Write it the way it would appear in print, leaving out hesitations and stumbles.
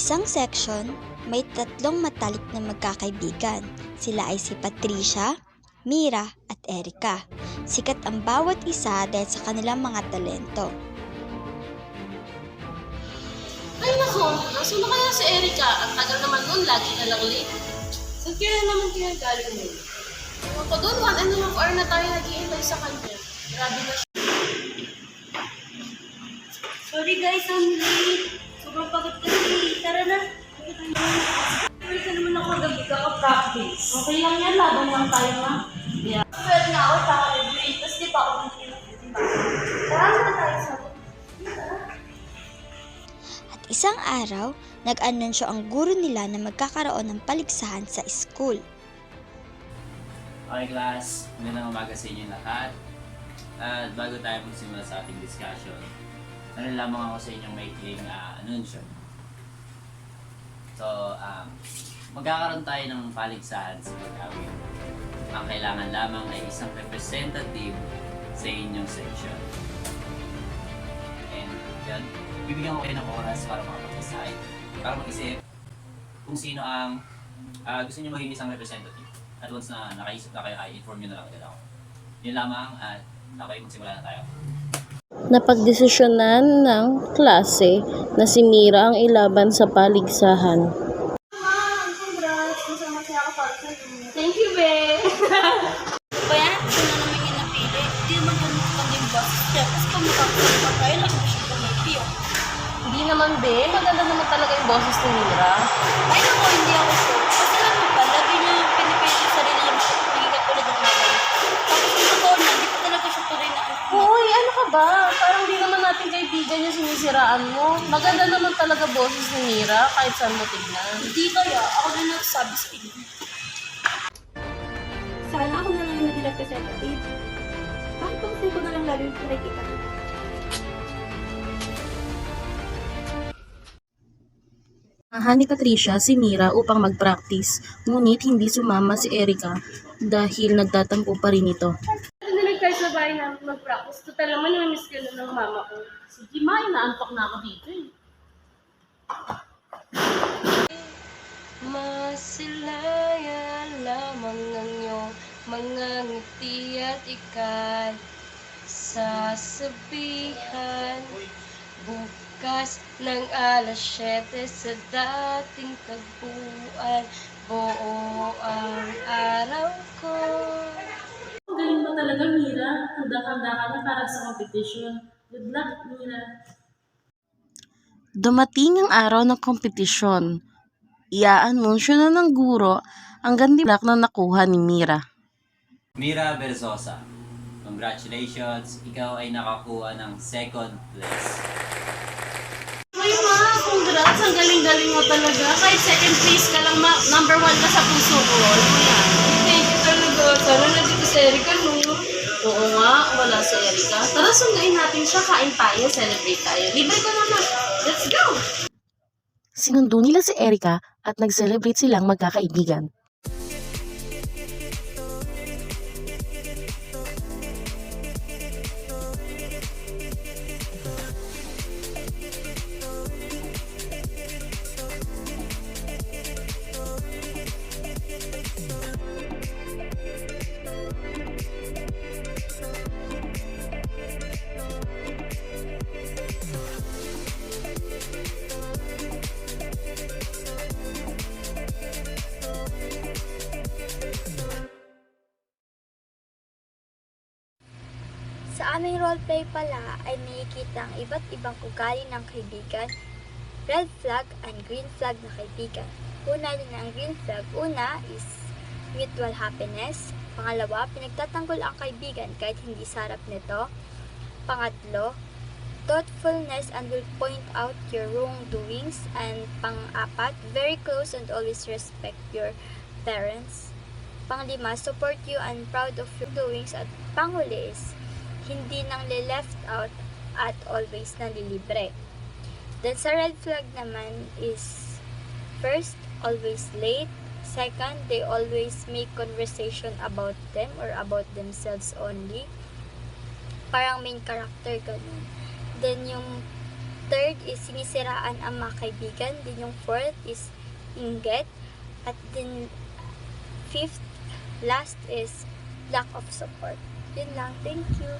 isang section, may tatlong matalik na magkakaibigan. Sila ay si Patricia, Mira at Erica. Sikat ang bawat isa dahil sa kanilang mga talento. Ay nako, nasan na kaya si Erica? Ang tagal naman nun, lagi na lang late. Saan kaya naman kinagaling mo? Ako doon, 1.5 hour na tayo nag-iintay sa kanya. Grabe na siya. Sorry guys, I'm late. Sobrang pagod kasi. Tara na. Sorry ka naman ako gabi ka-practice. Okay lang yan, laban lang tayo na. Yeah. 12 na ako, kaka-graduate. Tapos di pa ako nag-graduate, diba? Tara na tayo sa At isang araw, nag-anunsyo ang guro nila na magkakaroon ng paligsahan sa school. Okay class, magandang umaga sa inyo lahat. At bago tayo magsimula sa ating discussion, lamang ako sa inyong maikling anunsyo. So, magkakaroon tayo ng paligsahan sa pag-awit. Ang kailangan lamang ay isang representative sa inyong section. And yan, bibigyan ko kayo ng oras para makapag-decide, para mag-isip kung sino ang gusto niyo maging isang representative. At once na nakaisip na kayo, ay inform nyo na lang agad ako. Yun lamang at okay, magsimula na tayo. Napagdesisyonan ng klase na si Mira ang ilaban sa paligsahan. Congrats! Masama siya ako para sa inyo. Thank you, be! Kaya, ito na naman yung napili. Hindi naman ganun ka din ba? Tapos kung makakasin pa tayo, lagi mo siya pumipio. Hindi naman, be. Maganda naman talaga yung boses ni Mira. Ay naku, hindi ako sure. Kasi alam mo pa, lagi niya pinipili yung sarili yung maging katulad ng nanay. Tapos yung totoo na, hindi pa talaga siya tuloy na anak. Hoy, ano ka ba? Parang di naman natin kaibigan yung sinisiraan mo. Maganda naman talaga boses ni Mira, kahit saan mo tignan. Hindi kaya, ako na nagsabi sa inyo. Sana ako na lang yung naging representative. Bakit ba kasi ko na lang lalo yung nakikita ko? Samahan ni Patricia si Mira upang mag-practice, ngunit hindi sumama si Erica dahil nagtatampo pa rin ito. Nanilig tayo sa bahay namin mag-practice. Total naman yung miss ka na ng mama ko. Sige, ma, inaantok na ako dito eh. Masilayan lamang ang iyong mga ngiti at ika'y sasabihan bukas ng alas 7 sa dating tagpuan buo ang araw ko. Ang galing mo talaga, Mira. Handa-handa ka na para sa competition. Good luck, Mira. Dumating ang araw ng kompetisyon. Iaanunsyo na ng guro ang gantimpla na nakuha ni Mira. Mira Versosa, congratulations! Ikaw ay nakakuha ng second place. Ay, ma, congrats. Ang galing-galing mo talaga. Kahit second place ka lang, number 1 ka sa puso ko. Alam mo yan. Thank you talaga. Sana nandito si Erica, no? Oo nga, wala si Erica. Tara, sunduin natin siya. Kain tayo, celebrate tayo. Libre ko naman. Let's go! Sinundo nila si Erica at nag-celebrate silang magkakaibigan. Sa aming roleplay pala ay nakikita ang iba't ibang ugali ng kaibigan, red flag and green flag na kaibigan. Una din ang green flag. Una is mutual happiness. Pangalawa, pinagtatanggol ang kaibigan kahit hindi sarap nito. Pangatlo, thoughtfulness and will point out your wrongdoings. And pang-apat, very close and always respect your parents. Panglima, support you and proud of your doings. At panghuli is hindi nang left out at always nalilibre. Then sa red flag naman is first, always late. Second, they always make conversation about them or about themselves only. Parang main character ganun. Then yung third is sinisiraan ang mga kaibigan. Then yung fourth is inggit. At then fifth, last is lack of support. Yun lang. Thank you.